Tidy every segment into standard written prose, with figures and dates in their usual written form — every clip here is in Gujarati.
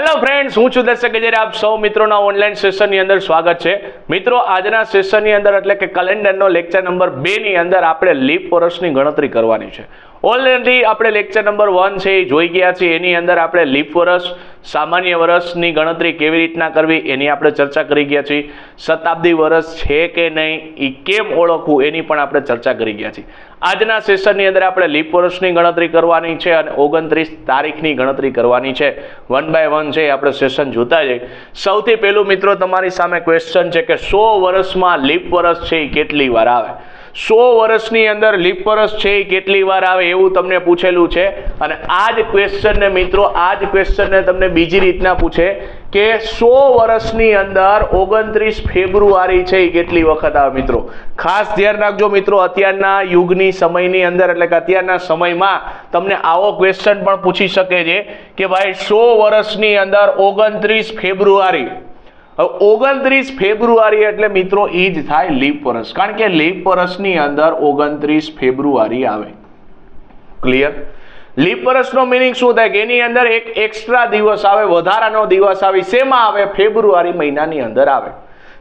હેલો ફ્રેન્ડ્સ, હું છું દર્શક ગજેરા. આપ સૌ મિત્રોના ઓનલાઈન સેશનની અંદર સ્વાગત છે. મિત્રો, આજના સેશનની અંદર એટલે કે કેલેન્ડરનો લેક્ચર નંબર 2 ની અંદર આપણે લીપ વર્ષની ગણતરી કરવાની છે. ઓલરેડી આપણે લેક્ચર નંબર 1 છે એ જોઈ ગયા છીએ. એની અંદર આપણે લીપ વર્ષ, સામાન્ય વર્ષની ગણતરી કેવી રીતના કરવી એની આપણે ચર્ચા કરી ગયા છીએ. શતાબ્દી વર્ષ છે કે નહીં એ કેમ ઓળખવું એની પણ આપણે ચર્ચા કરી ગયા છીએ. આજના સેશનની અંદર આપણે લીપ વર્ષની ગણતરી કરવાની છે અને 29 તારીખની ગણતરી કરવાની છે. 1 બાય 1 છે આપણે સેશન જોતા જઈએ. સૌથી પહેલું મિત્રો તમારી સામે ક્વેશ્ચન છે કે 100 વર્ષમાં લીપ વર્ષ છે એ કેટલી વાર આવે? 100 વર્ષની અંદર લીપ વર્ષ છે એ કેટલી વાર આવે એવું તમને પૂછેલું છે. અને આ જ ક્વેશ્ચનને મિત્રો તમને બીજી રીતના પૂછે કે 100 વર્ષની અંદર 29 ફેબ્રુઆરી છે એ કેટલી વખત આવે? મિત્રો ખાસ ધ્યાન રાખજો મિત્રો, અત્યારના યુગની સમયની અંદર એટલે કે અત્યારના સમયમાં તમને આવો ક્વેશ્ચન પણ પૂછી શકે છે કે ભાઈ 100 વર્ષની અંદર 29 ફેબ્રુઆરી. 29 ફેબ્રુઆરી એટલે મિત્રો એ જ થાય લીપ વર્ષ, કારણ કે લીપ વર્ષની અંદર 29 ફેબ્રુઆરી આવે. ક્લિયર? લીપ વર્ષનો મિનિંગ શું થાય કે એની અંદર એક એક્સ્ટ્રા દિવસ આવે, વધારાનો દિવસ આવે. શેમાં આવે? ફેબ્રુઆરી મહિનાની અંદર આવે.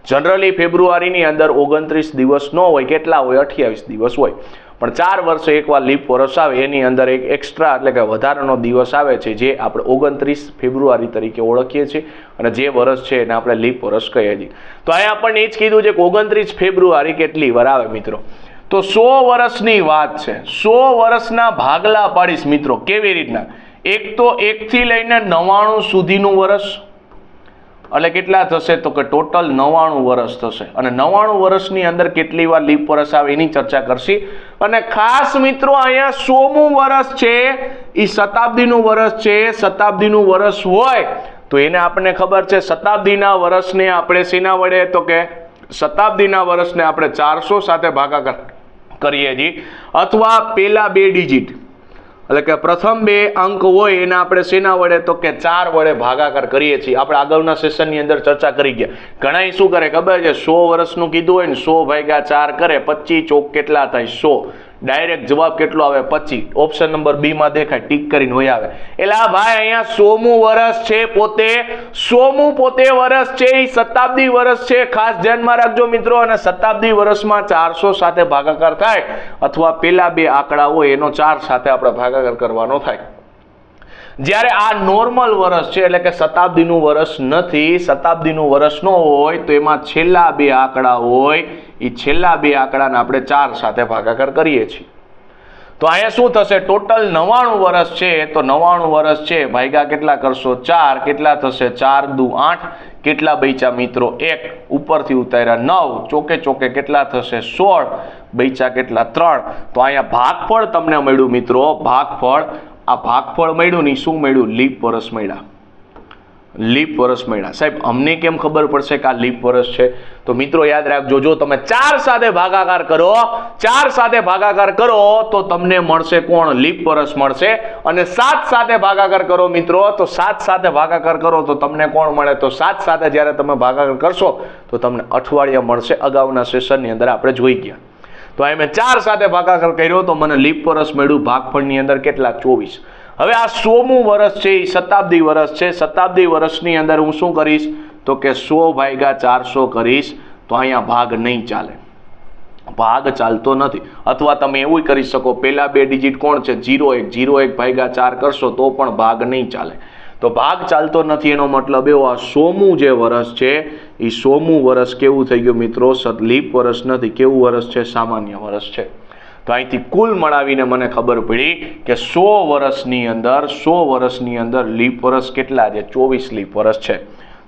જનરલી ફેબ્રુઆરીની અંદર 29 દિવસ ન હોય, કેટલા હોય? 28 દિવસ હોય. પણ 4 વર્ષે એકવાર લીપ વર્ષ આવે એની અંદર એક એક્સ્ટ્રા એટલે કે વધારાનો દિવસ આવે છે, જે આપણે 29 ફેબ્રુઆરી તરીકે ઓળખીએ છીએ અને જે વર્ષ છે એને આપણે લીપ વર્ષ કહીએ છીએ. તો અહીંયા આપણને એ જ કીધું છે કે 29 ફેબ્રુઆરી કેટલી વાર આવે મિત્રો? તો 100 વર્ષની વાત છે. 100 વર્ષના ભાગલા પાડીશ મિત્રો. કેવી રીતના? એક તો 1 થી લઈને 99 સુધીનું વર્ષ એટલે કેટલા થશે? તો કે ટોટલ 99 વર્ષ થશે. અને 99 વર્ષની અંદર કેટલી વાર લીપ વર્ષ આવે એની ચર્ચા કરશી. અને ખાસ મિત્રો અહીંયા 100મું વર્ષ છે એ શતાબ્દીનું વર્ષ છે. શતાબ્દીનું વર્ષ હોય તો એને આપણને ખબર છે, શતાબ્દીના વર્ષને આપણે શેના વડે? તો કે શતાબ્દીના વર્ષને આપણે 400 સાથે ભાગાકાર કરીએ છીએ, અથવા પેલા 2 ડિજિટ એટલે કે પ્રથમ 2 અંક હોય એને આપણે શેના વડે? તો કે 4 વડે ભાગાકાર કરીએ છીએ. આપણે આગળના સેશનની અંદર ચર્ચા કરી ગયા. ઘણા શું કરે ખબર છે? 100 વર્ષનું કીધું હોય ને 100 ભાગ્યા 4 કરે, 25 ચોક કેટલા થાય? 100. ડાયરેક્ટ જવાબ કેટલો આવે? 25. ઓપ્શન નંબર બી માં દેખાય, ટીક કરીને હોય આવે. એટલે આ ભાઈ અહીંયા 100મું વર્ષ છે પોતે 100મું પોતે વર્ષ છે એ શતાબ્દી વર્ષ છે. ખાસ ધ્યાનમાં રાખજો મિત્રો. અને શતાબ્દી વર્ષમાં 400 સાથે ભાગાકાર થાય, અથવા પેલા 2 આંકડા હોય એનો 4 સાથે આપણે ભાગાકાર કરવાનો થાય. જ્યારે આ નોર્મલ વર્ષ છે એટલે કે શતાબ્દીનું વર્ષ નથી, શતાબ્દીનું વર્ષ ન હોય તો એમાં છેલ્લા 2 આંકડા હોય, એ છેલ્લા 2 આંકડાને આપણે 4 સાથે ભાગાકાર કરીએ છીએ. તો અહીંયા શું થશે? ટોટલ 99 વર્ષ છે. તો 99 વર્ષ છે ભાગ્યા કેટલા કરશો? 4. કેટલા થશે? 4 દુ 8. કેટલા બચ્યા મિત્રો? 1. ઉપરથી ઉતાર્યા 9. ચોકે ચોકે કેટલા થશે? 16. બચ્યા કેટલા? 3. તો અહીંયા ભાગફળ તમને મળ્યું મિત્રો. ભાગફળ, આ ભાગફળ મળ્યું ને શું મળ્યું? લીપ વર્ષ મળ્યા. લીપ વર્ષ મળ્યા. સાહેબ અમને કેમ ખબર પડશે કે આ લીપ વર્ષ છે? તો મિત્રો યાદ રાખજો, જો તમે 4 સાથે ભાગાકાર કરો, 4 સાથે ભાગાકાર કરો તો તમને મળશે કોણ? લીપ વર્ષ મળશે. અને 7 સાથે ભાગાકાર કરો મિત્રો, તો 7 સાથે ભાગાકાર કરો તો તમને કોણ મળે? તો 7 સાથે જ્યારે તમે ભાગાકાર કરશો તો તમને અઠવાડિયા મળશે. અગાઉના સેશનની અંદર આપણે જોઈ ગયા. તો અહીં મેં 4 સાથે ભાગાકાર કર્યો તો મને લીપ વર્ષ મળ્યું. ભાગફળની અંદર કેટલા? 24. હવે આ 100મું વર્ષ છે એ શતાબ્દી વર્ષ છે. શતાબ્દી વર્ષની અંદર હું શું કરીશ? તો કે 100 ભાગ્યા 400 કરીશ. તો અહીંયા ભાગ નહીં ચાલે, ભાગ ચાલતો નથી. અથવા તમે એવું કરી શકો, પેલા 2 ડિજિટ કોણ છે? 01. 01 ભાગ્યા 4 કરશો તો પણ ભાગ નહીં ચાલે. તો ભાગ ચાલતો નથી એનો મતલબ એવો આ 100મું જે વર્ષ છે એ 100મું વર્ષ કેવું થઈ ગયું મિત્રો? લીપ વર્ષ નથી. કેવું વર્ષ છે? સામાન્ય વર્ષ છે. તો અહીંથી કુલ મળાવીને મને ખબર પડી કે 100 વર્ષની અંદર લીપ વર્ષ કેટલા છે? 24 લીપ વર્ષ છે.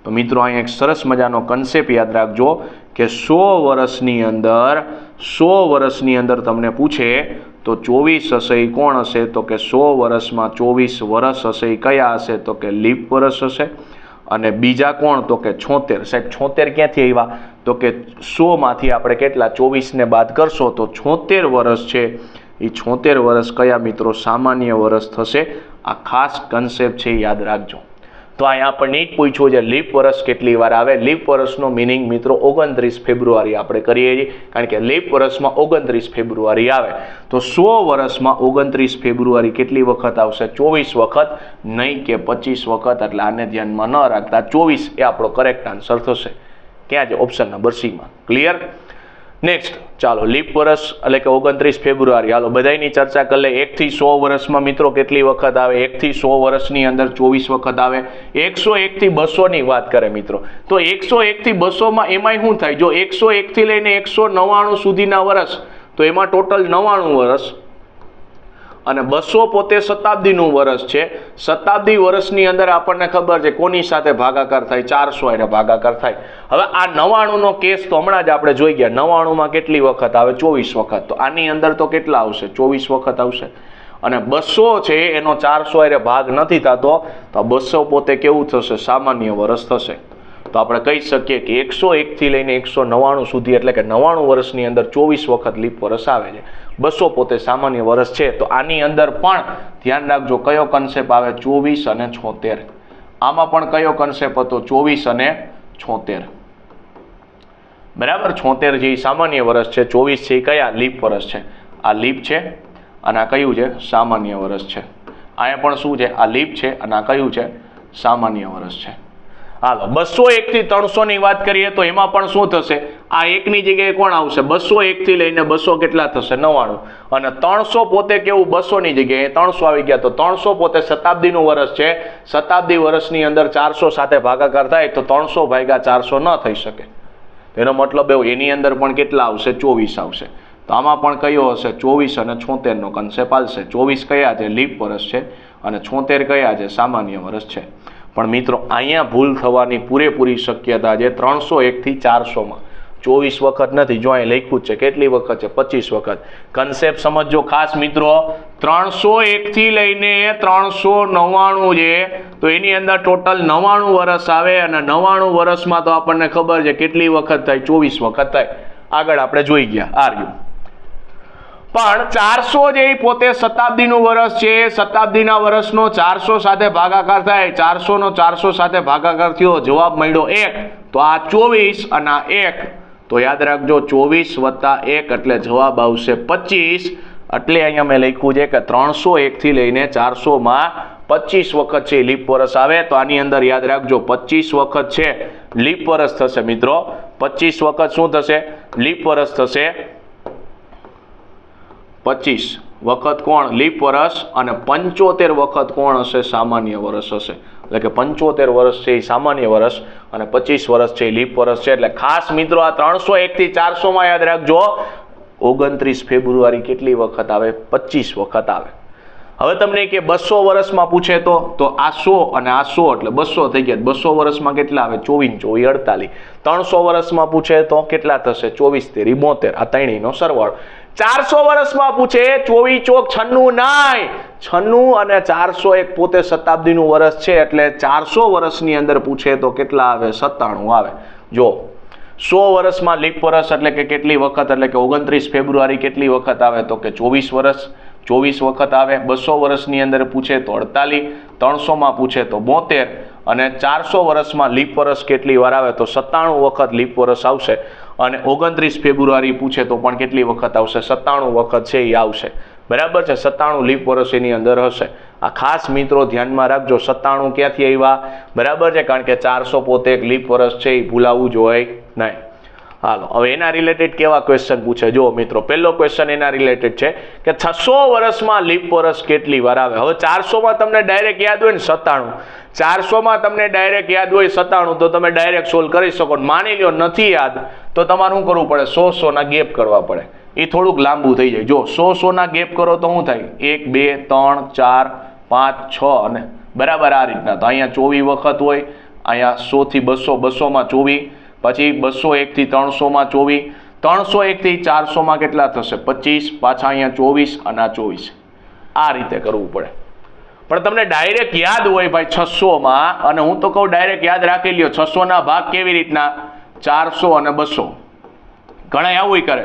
તો મિત્રો અહીંયા એક સરસ મજાનો કન્સેપ્ટ યાદ રાખજો કે 100 વર્ષની અંદર તમને પૂછે તો 24 હશે એ કોણ હશે? તો કે 100 વર્ષમાં 24 વર્ષ હશે એ કયા હશે? તો કે લીપ વર્ષ હશે. અને બીજા કોણ? તો કે 76. સાહેબ 76 ક્યાંથી આવ્યા? તો કે 100 માંથી આપણે કેટલા? 24 ને બાદ કરશો તો 76 વર્ષ છે. એ 76 વર્ષ કયા મિત્રો? સામાન્ય વર્ષ થશે. આ ખાસ કન્સેપ્ટ છે, યાદ રાખજો. તો અહીંયા આપણને જ પૂછ્યું છે લીપ વર્ષ કેટલી વાર આવે. લીપ વર્ષનો મિનિંગ મિત્રો 29 ફેબ્રુઆરી આપણે કરીએ છીએ, કારણ કે લીપ વર્ષમાં 29 ફેબ્રુઆરી આવે. તો 100 વર્ષમાં 29 ફેબ્રુઆરી કેટલી વખત આવશે? 24 વખત, નહીં કે 25 વખત. એટલે આને ધ્યાનમાં ન રાખતા 24 એ આપણો કરેક્ટ આન્સર થશે. ક્યાં છે? ઓપ્શન નંબર સી માં. ક્લિયર? નેક્સ્ટ ચાલો, લીપ વર્ષ એટલે કે 29 ફેબ્રુઆરી. હાલો બધાની ચર્ચા કરી લે. 1 થી 100 વર્ષમાં મિત્રો કેટલી વખત આવે? 1 થી 100 વર્ષની અંદર 24 વખત આવે. 101 થી 200 ની વાત કરે મિત્રો, તો 101 થી 200 માં એમાંય શું થાય? જો 101 થી લઈને 199 સુધીના વર્ષ, તો એમાં ટોટલ 99 વર્ષ, અને 200 પોતે શતાબ્દીનું વર્ષ છે. શતાબ્દી વર્ષની અંદર આપણને ખબર છે કોની સાથે ભાગાકાર થાય? 400 એને ભાગાકાર થાય. હવે આ 99 નો કેસ તો હમણાં જ આપણે જોઈ ગયા. 99 માં કેટલી વખત આવે? 24 વખત. તો આની અંદર તો કેટલા આવશે? 24 વખત આવશે. અને 200 છે એનો 400 એને ભાગ નથી થતો, તો 200 પોતે કેવું થશે? સામાન્ય વર્ષ થશે. તો આપણે કહી શકીએ કે 101 થી લઈને 199 સુધી એટલે કે 99 વર્ષની અંદર 24 વખત લીપ વર્ષ આવે છે. 200 પોતે સામાન્ય વર્ષ છે. તો આની અંદર પણ ધ્યાન રાખજો કયો કન્સેપ્ટ આવે? 24 અને 76. આમાં પણ કયો કન્સેપ્ટ હતો? 24 અને 76. બરાબર, 76 જે સામાન્ય વર્ષ છે, 24 છે એ કયા? લીપ વર્ષ છે. આ લીપ છે અને આ કયું છે? સામાન્ય વર્ષ છે. અહીંયા પણ શું છે? આ લીપ છે અને આ કયું છે? સામાન્ય વર્ષ છે. હાલો 201 થી 300 ની વાત કરીએ તો એમાં પણ શું થશે? આ એકની જગ્યાએ કોણ આવશે? 201 થી લઈને 200 કેટલા થશે? 99. અને 300 પોતે કેવું? 200 ની જગ્યાએ 300 આવી ગયા. તો 300 પોતે શતાબ્દીનું વર્ષ છે. શતાબ્દી વર્ષની અંદર 400 સાથે ભાગાકાર થાય તો 300 ભાગ્યા 400 ન થઈ શકે. એનો મતલબ એવો, એની અંદર પણ કેટલા આવશે? 24 આવશે. તો આમાં પણ કયો હશે? 24 અને 76 નો કન્સેપ્ટ આવશે. 24 કયા છે? લીપ વર્ષ છે. અને 76 કયા છે? સામાન્ય વર્ષ છે. પણ મિત્રો અહીંયા ભૂલ થવાની પૂરેપૂરી શક્યતા છે. 301 થી 400 માં 24 વખત નથી. જો અહીં લખ્યું છે કેટલી વખત છે? 25 વખત. કન્સેપ્ટ સમજો ખાસ મિત્રો. 301 થી લઈને 399 છે, તો એની અંદર ટોટલ 99 વર્ષ આવે. અને 99 વર્ષમાં તો આપણને ખબર છે કેટલી વખત થાય? 24 વખત થાય. આગળ આપણે જોઈ ગયા આર્યું. પણ 400 જે પોતે શતાબ્દીનું વર્ષ છે. શતાબ્દીના વર્ષનો 400 સાથે ભાગાકાર થાય. 400 નો 400 સાથે ભાગાકાર થયો, જવાબ મળ્યો 1. તો આ 24 અને આ 1, તો યાદ રાખજો 24 વત્તા 1 એટલે જવાબ આવશે 25. એટલે અહીંયા મેં લખ્યું છે કે 301 થી લઈને 400 માં 25 વખત છે લીપ વર્ષ આવે. તો આની અંદર યાદ રાખજો 25 વખત છે લીપ વર્ષ થશે મિત્રો. 25 વખત શું થશે? લીપ વર્ષ થશે. 25 વખત કોણ? લીપ વર્ષ. અને 75 વખત કોણ હશે? સામાન્ય વર્ષ હશે. એટલે કે 75 વર્ષ છે એ સામાન્ય વર્ષ અને 25 વર્ષ છે એ લીપ વર્ષ છે. એટલે ખાસ મિત્રો આ 301 થી 400 માં યાદ રાખજો 29 ફેબ્રુઆરી કેટલી વખત આવે? 25 વખત આવે. હવે તમને કે 200 વર્ષમાં પૂછે તો આ 100 અને આ 100 એટલે 200 થઈ ગયા. 200 વર્ષમાં કેટલા આવે? 24 48. 300 વર્ષમાં પૂછે તો કેટલા થશે? 24 72. આ ત્રણેયનો સરવાળો. 400 વર્ષમાં પૂછે 24 ચોક 96 નહીં, 96 અને 401 પોતે શતાબ્દીનું વર્ષ છે. એટલે 400 વર્ષની અંદર પૂછે તો કેટલા આવે? 97 આવે. જો 100 વર્ષમાં લીપ વર્ષ એટલે કે કેટલી વખત? એટલે કે 29 ફેબ્રુઆરી કેટલી વખત આવે? તો કે 24 વર્ષ. 24 વખત આવે. 200 વર્ષની અંદર પૂછે તો 48. 300 માં પૂછે તો 72. અને 400 વર્ષમાં લીપ વર્ષ કેટલી વાર આવે? તો 97 વખત લીપ વર્ષ આવશે. અને 29 ફેબ્રુઆરી પૂછે તો પણ કેટલી વખત આવશે? 97 વખત છે એ આવશે. બરાબર છે. 97 લીપ વર્ષ એની અંદર હશે. આ ખાસ મિત્રો ધ્યાનમાં રાખજો. 97 ક્યાંથી આવ્યા? બરાબર છે, કારણ કે 400 પોતે એક લીપ વર્ષ છે એ ભૂલાવવું જોઈએ નહીં. હાલો હવે એના રિલેટેડ કેવા ક્વેશ્ચન પૂછે? જો મિત્રો પહેલો ક્વેશ્ચન એના રિલેટેડ છે કે 600 વર્ષમાં લીપ વર્ષ કેટલી વાર આવે? હવે 400 માં તમને ડાયરેક્ટ યાદ હોય ને 97. 400 માં તમને ડાયરેક્ટ યાદ હોય 97, તો તમે ડાયરેક્ટ સોલ્વ કરી શકો. માની લ્યો નથી યાદ તો તમારે શું કરવું પડે? 100 ના ગેપ કરવા પડે. એ થોડુંક લાંબુ થઈ જાય. જો 100 ના ગેપ કરો તો શું થાય? 1 2 3 4 5 6 અને બરાબર આ રીતના. તો અહીંયા 24 વખત હોય. અહીંયા 100 થી 200, 200 માં 24. પછી 201 થી 300 માં 24. 301 થી 400 માં કેટલા થશે? 25. પાછા અહીંયા 24 અને આ 24. આ રીતે કરવું પડે. પણ તમને ડાયરેક્ટ યાદ હોય ભાઈ 600 માં, અને હું તો કહું ડાયરેક્ટ યાદ રાખી લ્યો. 600 ના ભાગ કેવી રીતના? 400 અને 200. ઘણા આવું કરે.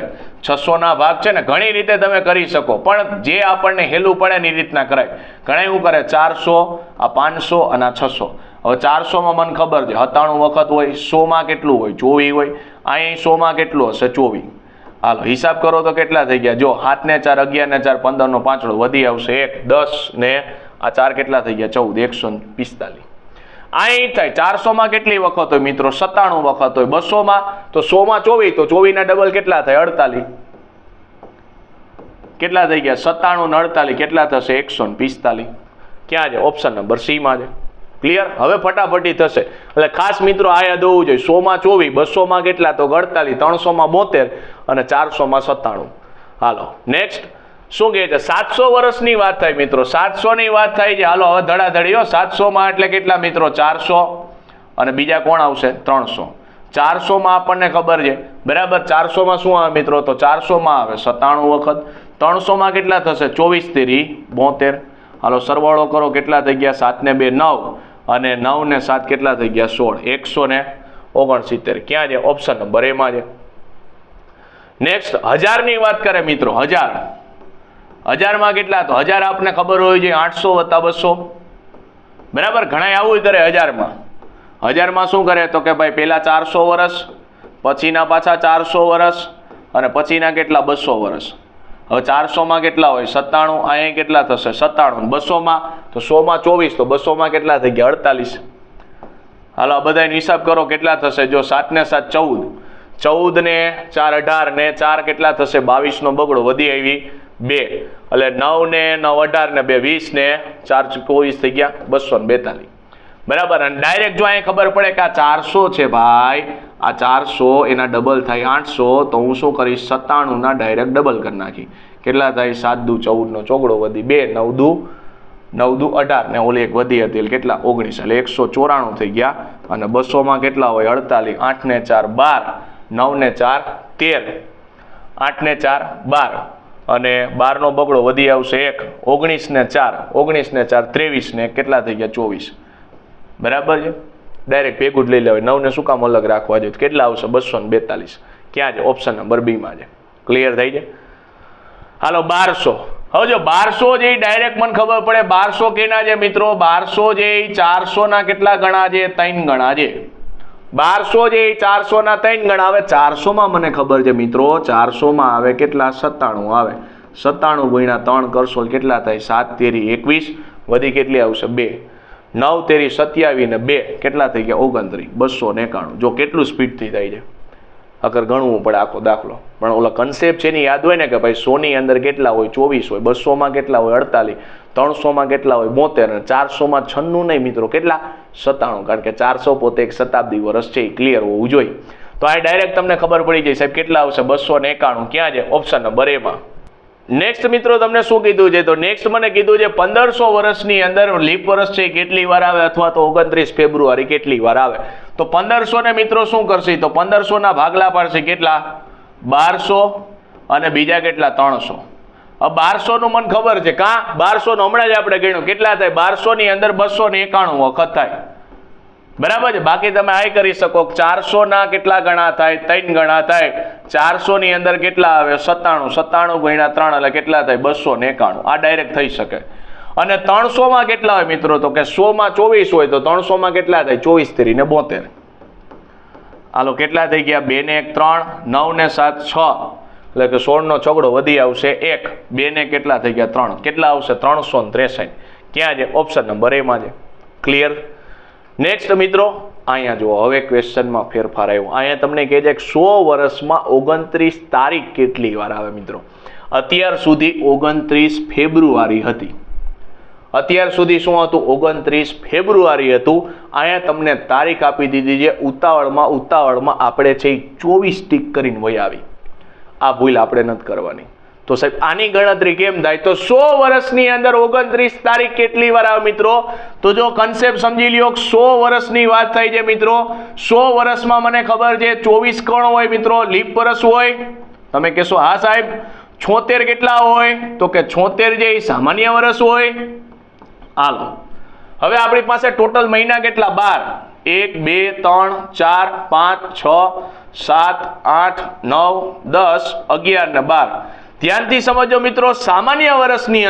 600 ના ભાગ છે ને ઘણી રીતે તમે કરી શકો, પણ જે આપણને હેલું પડે ને એ રીતના કરાય. ઘણા એવું કરે 400, આ 500 અને આ 600. હવે 400 માં મને ખબર છે 97 વખત હોય, 100 માં કેટલું હોય 24 હોય, અહીં 100 માં કેટલું હશે 24. હાલો હિસાબ કરો તો કેટલા થઈ ગયા, જો 7 ને 4 11 ને 4 15 નો 5 વધી આવશે 1 10 ને આ 4 કેટલા થઈ ગયા 14 145. અહીં થાય 400 માં કેટલી વખત હોય મિત્રો 97 વખત હોય, 200 માં તો 100 માં 24 તો 24 ના ડબલ કેટલા થાય 48. કેટલા થઈ ગયા 97 ને 48 કેટલા થશે 145. ક્યાં છે ઓપ્શન નંબર સી માં છે. ક્લિયર. હવે ફટાફટી થશે એટલે ખાસ મિત્રો આ યાદ હોવું જોઈએ. 100 માં 24, 200 માં કેટલા તો 48, 300 માં 72 અને 400 માં 97. હાલો નેક્સ્ટ શું કહે છે 700 વર્ષની વાત થાય મિત્રો, 700 ની વાત થાય છે. હાલો હવે ધડાધડીઓ 700 માં એટલે કેટલા મિત્રો 400 અને બીજા કોણ આવશે 300. 400 માં આપણને ખબર છે બરાબર, 400 માં શું આવે મિત્રો તો 400 માં આવે 97 વખત, 300 માં કેટલા થશે 24 તેરી 72. હાલો સરવાળો કરો કેટલા થઈ ગયા 7 ને 2 9 અને 9 ને 7 કેટલા થઈ ગયા 16 169. ક્યાં છે ઓપ્શન નંબર એ માં છે. નેક્સ્ટ 1000 ની વાત કરે મિત્રો, 1000 માં કેટલા તો 1000 આપને ખબર હોય છે 800 + 200 બરાબર. ઘણા આવું કરે 1000 માં. 1000 માં શું કરે તો કે ભાઈ પહેલા 400 વર્ષ, પછીના પાછા 400 વર્ષ અને પછીના કેટલા 200 વર્ષ. હવે 400 માં કેટલા હોય 97, અહીંયા કેટલા થશે 97, 200 માં તો 100 માં 24 તો 200 માં કેટલા થઈ ગયા 48. હાલો આ બધાનો હિસાબ કરો કેટલા થશે, જો 7 ને 7 14, 14 ને 4 18 ને 4 કેટલા થશે 22 નો બગડો વધી આવી 2 એટલે 9 ને 9 18 ને 2 20 ને 4 24 થઈ ગયા 242 બરાબર. અને ડાયરેક્ટ જો અહીંયા ખબર પડે કે આ 400 છે ભાઈ, આ 400 એના ડબલ થાય 800, તો હું શું કરીશ 97 ના ડાયરેક્ટ ડબલ કરી નાખી. કેટલા થાય 7 દુ 14 નો ચોગડો વધી 2, 9 દુ 18 ને ઓલી એક વધી હતી એટલે કેટલા 19 એટલે 194 થઈ ગયા. અને 200 માં કેટલા હોય 48, 8 ને 4 12, 9 ને 4 13, 8 ને 4 12 અને 12 નો બગડો વધી આવશે 1, 19 ને 4 23 ને કેટલા થઈ ગયા 24 બરાબર છે. ડાયરેક્ટ ભેગું જ લઈ લેવાય, 9 ને શું કામ અલગ રાખવા જોઈએ, કેટલા આવશે 242. ક્યાં છે ઓપ્શન નંબર બી માં છે. ક્લિયર થઈ જાય. હાલો 1200. હવે જો 1200 જે ડાયરેક્ટ મને ખબર પડે 1200 કેના છે મિત્રો, 1200 જે 400 ના કેટલા ગણા છે 3 ગણા છે. 1200 જે 400 ના 3 ગણા આવે. 400 માં મને ખબર છે મિત્રો 400 માં આવે કેટલા 97 આવે, 97 ગુણ્યા 3 કરશો કેટલા થાય 7 તેરી 21 વધી કેટલી આવશે 2, 9 તેરી 27 ને 2 કેટલા થઈ ગયા 29, 291. જો કેટલું સ્પીડથી થાય છે, અગર ગણવું પડે આખો દાખલો, પણ ઓલા કન્સેપ્ટ છે એની યાદ હોય ને કે ભાઈ 100 ની અંદર કેટલા હોય 24 હોય, 200 માં કેટલા હોય 48, 300 માં કેટલા હોય 72 અને 400 માં 96 નહીં મિત્રો કેટલા 97, કારણ કે 400 પોતે એક શતાબ્દી વર્ષ છે, એ ક્લિયર હોવું જોઈએ. તો આ ડાયરેક્ટ તમને ખબર પડી જાય સાહેબ કેટલા આવશે 291. ક્યાં છે ઓપ્શન નંબર એ માં. નેક્સ્ટ મિત્રો તમને શું કીધું છે, તો નેક્સ્ટ મને કીધું છે 1500 વર્ષની અંદર લીપ વર્ષ છે કેટલી વાર આવે અથવા તો 29 ફેબ્રુઆરી કેટલી વાર આવે. તો 1500 ને મિત્રો શું કરશે તો 1500 ના ભાગલા પાડશે કેટલા 1200 અને બીજા કેટલા 300. હવે 1200 નું મને ખબર છે કા 1200 નું હમણાં જ આપણે ગણ્યું કેટલા થાય 1200 ની અંદર 291 વખત થાય બરાબર છે. બાકી તમે આ કરી શકો 400 ના કેટલા ગણા થાય 3 ગણા થાય. 400 ની અંદર કેટલા આવે 97, 97 ગુણ્યા 3 એટલે કેટલા થાય 291. આ ડાયરેક્ટ થઈ શકે. અને 300 માં કેટલા હોય મિત્રો તો કે 100 માં 24 હોય તો 300 માં કેટલા થાય 24 તેરી ને 72. હાલો કેટલા થઈ ગયા 2 ને 1 3, 9 ને 7 6 એટલે કે 16 નો છગડો વધી આવશે 1, 2 ને કેટલા થઈ ગયા 3 કેટલા આવશે 363. ક્યાં છે ઓપ્શન નંબર એ માં છે. ક્લિયર. નેક્સ્ટ મિત્રો અહીંયા જુઓ હવે ક્વેશ્ચનમાં ફેરફાર આવ્યો. અહીંયા તમને કહે છે કે 100 વર્ષમાં 29 તારીખ કેટલી વાર આવે મિત્રો. અત્યાર સુધી 29 ફેબ્રુઆરી હતી. અત્યાર સુધી શું હતું 29 ફેબ્રુઆરી હતું. અહીંયા તમને તારીખ આપી દીધી છે ઉતાવળમાં આપણે છે 24 ટીક કરીને વહી આવી. આ ભૂલ આપણે નથી કરવાની. તો સાહેબ આની ગણતરી કેમ થાય તો 100 વર્ષની અંદર 29 તારીખ કેટલી વાર આવે મિત્રો. તો જો કન્સેપ્ટ સમજી લ્યો 100 વર્ષની વાત થાય છે મિત્રો. 100 વર્ષમાં મને ખબર છે 24 કોણ હોય મિત્રો લીપ વર્ષ હોય. તમે કહેશો હા સાહેબ 76 કેટલા હોય તો કે 76 જે સામાન્ય વર્ષ હોય. હાલો હવે આપણી પાસે ટોટલ મહિના કેટલા 12 1 2 3 4 5 6 7 8 9 10 11 ને 12 ધ્યાનથી સમજો મિત્રો સામાન્ય વર્ષની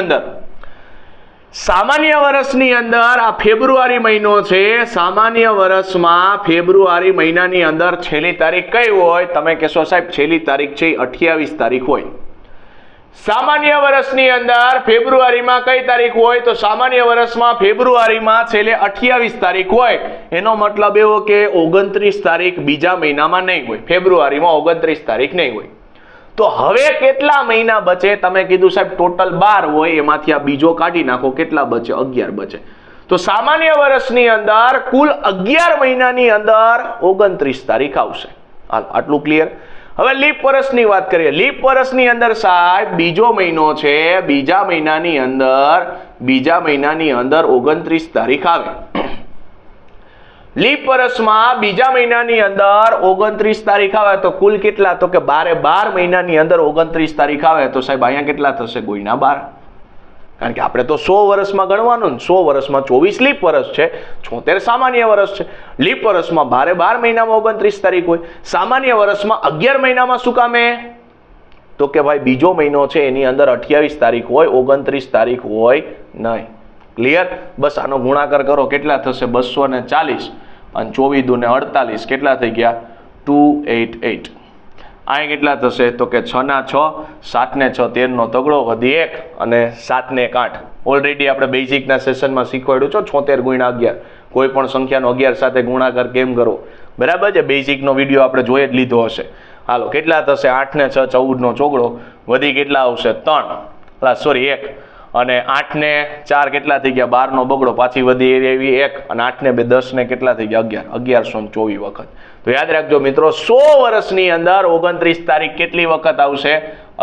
અંદર આ ફેબ્રુઆરી મહિનો છે સામાન્ય વર્ષમાં ફેબ્રુઆરી મહિનાની અંદર છેલ્લી તારીખ કઈ હોય તમે કહેશો સાહેબ છેલ્લી તારીખ છે 28 તારીખ હોય સામાન્ય વર્ષની અંદર ફેબ્રુઆરીમાં કઈ તારીખ હોય તો સામાન્ય વર્ષમાં ફેબ્રુઆરીમાં છેલ્લે 28 તારીખ હોય એનો મતલબ એવો કે 29 તારીખ બીજા મહિનામાં નહીં હોય ફેબ્રુઆરીમાં 29 તારીખ નહીં હોય તો હવે કેટલા મહિના બચે તમે કીધું સાહેબ ટોટલ 12 હોય એમાંથી આ બીજો કાઢી નાખો કેટલા બચે 11 બચે તો સામાન્ય વર્ષની અંદર કુલ 11 મહિનાની અંદર 29 તારીખ આવશે આટલું ક્લિયર હવે લીપ વર્ષની વાત કરીએ લીપ વર્ષની અંદર સાહેબ બીજો મહિનો છે બીજા મહિનાની અંદર 29 તારીખ આવે લીપ વર્ષમાં બીજા મહિનાની અંદર 29 તારીખ આવે તો કુલ કેટલા તો કે 12 મહિનાની અંદર 29 તારીખ આવે તો સાહેબ અહીંયા કેટલા થશે ગુણ્યા 12 કારણ કે આપણે તો 100 વર્ષમાં ગણવાનું ને 100 વર્ષમાં 24 લીપ વર્ષ છે 76 સામાન્ય વર્ષ છે લીપ વર્ષમાં 12 મહિનામાં 29 તારીખ હોય સામાન્ય વર્ષમાં 11 મહિનામાં શું કામે તો કે ભાઈ બીજો મહિનો છે એની અંદર 28 તારીખ હોય 29 તારીખ હોય નહીં ક્લિયર બસ આનો ગુણાકાર કરો કેટલા થશે 240 અને 24 દુ ને 48 કેટલા થઈ ગયા 288 અહીં કેટલા થશે તો કે 6 ના 6 7 ને 6 13 નો તગડો વધી 1 અને 7 ને 1 8 ઓલરેડી આપણે બેઝિકના સેશનમાં શીખવાડ્યું છે 76 ગુણ્યા 11 કોઈ પણ સંખ્યાનો 11 સાથે ગુણાકાર કેમ કરવો બરાબર છે બેઝિકનો વિડીયો આપણે જોઈ જ લીધો હશે હાલો કેટલા થશે 8 ને 6 14 નો ચોગડો વધી કેટલા આવશે 1 અને 8 ને 4 કેટલા થઈ ગયા 12 નો બગડો પાછી વધી એવી 1 અને 8 ને 2 10 ને કેટલા થઈ ગયા 1124 વખત તો યાદ રાખજો મિત્રો 100 વર્ષની અંદર 29 તારીખ કેટલી વખત આવશે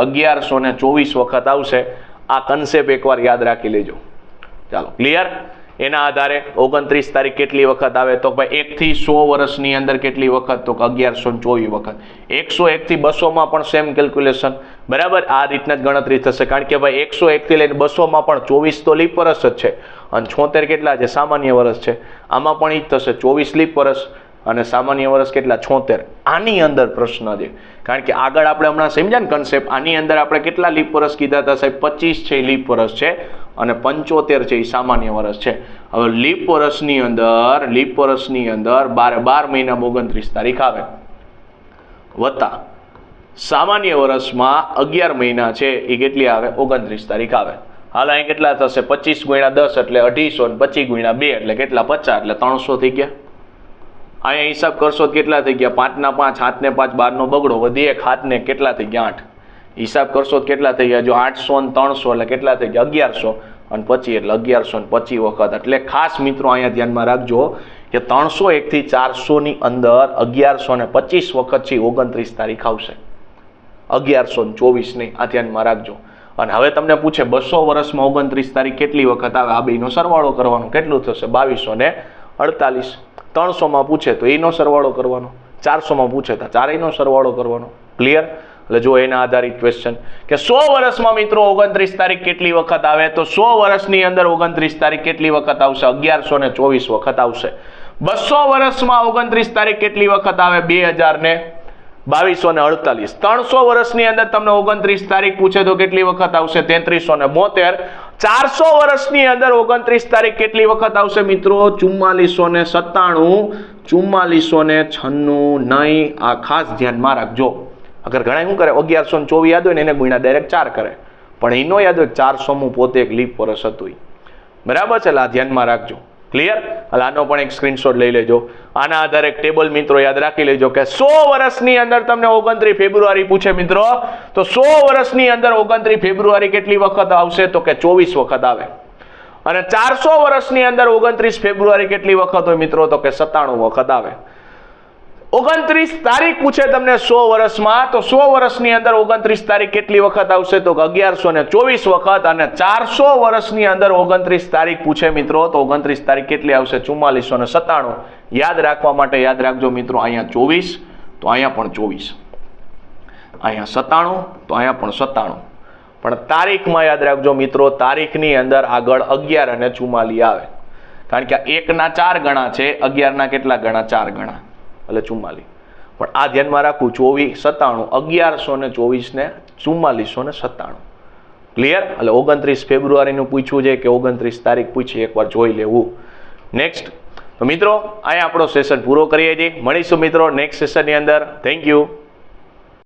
1124 વખત આવશે આ કન્સેપ્ટ એકવાર યાદ રાખી લેજો ચાલો ક્લિયર એના આધારે 29 તારીખ કેટલી વખત આવે તો ભાઈ 1 થી 100 વર્ષની અંદર કેટલી વખત તો 1124 વખત 101 થી 200 માં પણ સેમ કેલ્ક્યુલેશન બરાબર આ રીતના જ ગણતરી થશે કારણ કે ભાઈ 101 થી લઈને 200 માં પણ 24 તો લીપ વર્ષ જ છે અને 76 કેટલા છે સામાન્ય વર્ષ છે આમાં પણ ઈ જ થશે 24 લીપ વર્ષ અને સામાન્ય વર્ષ કેટલા 76 આની અંદર પ્રશ્ન છે કારણ કે આગળ આપણે હમણાં સમજ્યા ને કન્સેપ્ટ આની અંદર આપણે કેટલા લીપ વર્ષ કીધા હતા સાહેબ 25 છે લીપ વર્ષ છે અને 75 છે એ સામાન્ય વર્ષ છે હવે લીપ વર્ષની અંદર 12 મહિનામાં 29 તારીખ આવે વત્તા સામાન્ય વર્ષમાં 11 મહિના છે એ કેટલી આવે 29 તારીખ આવે હાલ અહીં કેટલા થશે 25 ગુણ્યા 10 એટલે 250 અને 25 ગુણ્યા 2 એટલે કેટલા 50 એટલે 300 થઈ ગયા અહીંયા હિસાબ કરશો કેટલા થઈ ગયા 5 ના 5 7 ને 5 12 નો બગડો વધી 1 7 ને કેટલા થઈ ગયા 8 હિસાબ કરશો કેટલા થઈ ગયા જો 800 અને 300 એટલે કેટલા થઈ ગયા 1100 અને 25 એટલે 1125 વખત એટલે ખાસ મિત્રો અહીંયા ધ્યાનમાં રાખજો કે 301 થી 400 ની અંદર 1125 વખત છે 29 તારીખ આવશે 1124 નહીં આ ધ્યાનમાં રાખજો અને હવે તમને પૂછે 200 વર્ષમાં 29 તારીખ કેટલી વખત આવે આ બેનો સરવાળો કરવાનો કેટલું થશે 2248 300 માં પૂછે તો એનો સરવાળો કરવાનો 400 માં પૂછે તો ચારેયનો સરવાળો કરવાનો ક્લિયર એટલે જો એના આધારિત ક્વેશ્ચન કે 100 વર્ષમાં મિત્રો 29 તારીખ કેટલી વખત આવે તો 100 વર્ષની અંદર 29 તારીખ કેટલી વખત આવશે 1124 વખત આવશે 200 વર્ષમાં 29 તારીખ કેટલી વખત આવે 2248 300 વર્ષની અંદર તમને 29 તારીખ પૂછે તો કેટલી વખત આવશે 3372 400 વર્ષની અંદર 29 તારીખ કેટલી વખત આવશે મિત્રો 4496 નહીં આ ખાસ ધ્યાનમાં રાખજો અગર ઘણા શું કરે 1124 યાદ હોય ને એને ગુણ્યા ડાયરેક્ટ 4 કરે પણ એનો યાદ હોય 400 પોતે એક લીપ વર્ષ હતું બરાબર છે આ ધ્યાનમાં રાખજો ક્લિયર એટલે આનો પણ એક સ્ક્રીનશોટ લઈ લેજો આના આધારે એક ટેબલ મિત્રો યાદ રાખી લેજો કે 100 વર્ષની અંદર તમને 29 ફેબ્રુઆરી પૂછે મિત્રો તો 100 વર્ષની અંદર 29 ફેબ્રુઆરી કેટલી વખત આવશે તો કે 24 વખત આવે અને 400 વર્ષની અંદર 29 ફેબ્રુઆરી કેટલી વખત હોય મિત્રો તો કે 97 વખત આવે 29 તારીખ પૂછે તમને 100 વર્ષમાં તો 100 વર્ષની અંદર 29 તારીખ કેટલી વખત આવશે તો 1124 વખત અને 400 વર્ષની અંદર 29 તારીખ પૂછે મિત્રો તો 29 તારીખ કેટલી આવશે 4497 યાદ રાખવા માટે યાદ રાખજો મિત્રો અહીંયા 24 તો અહીંયા પણ 24 અહીંયા 97 તો અહીંયા પણ 97 પણ તારીખમાં યાદ રાખજો મિત્રો તારીખની અંદર આગળ 11 અને 44 આવે કારણ કે 1 ના 4 ગણા છે, 11 ના કેટલા ગણા? 4 ગણા, એટલે 44. પણ આ ધ્યાનમાં રાખવું, 24 97 1124 ને 4497. ક્લિયર? એટલે 29 ફેબ્રુઆરીનું પૂછવું છે કે 29 તારીખ પૂછી, એકવાર જોઈ લેવું. નેક્સ્ટ. તો મિત્રો અહીંયા આપણો સેશન પૂરો કરીએ છીએ. મળીશું મિત્રો નેક્સ્ટ સેશનની અંદર. Thank you.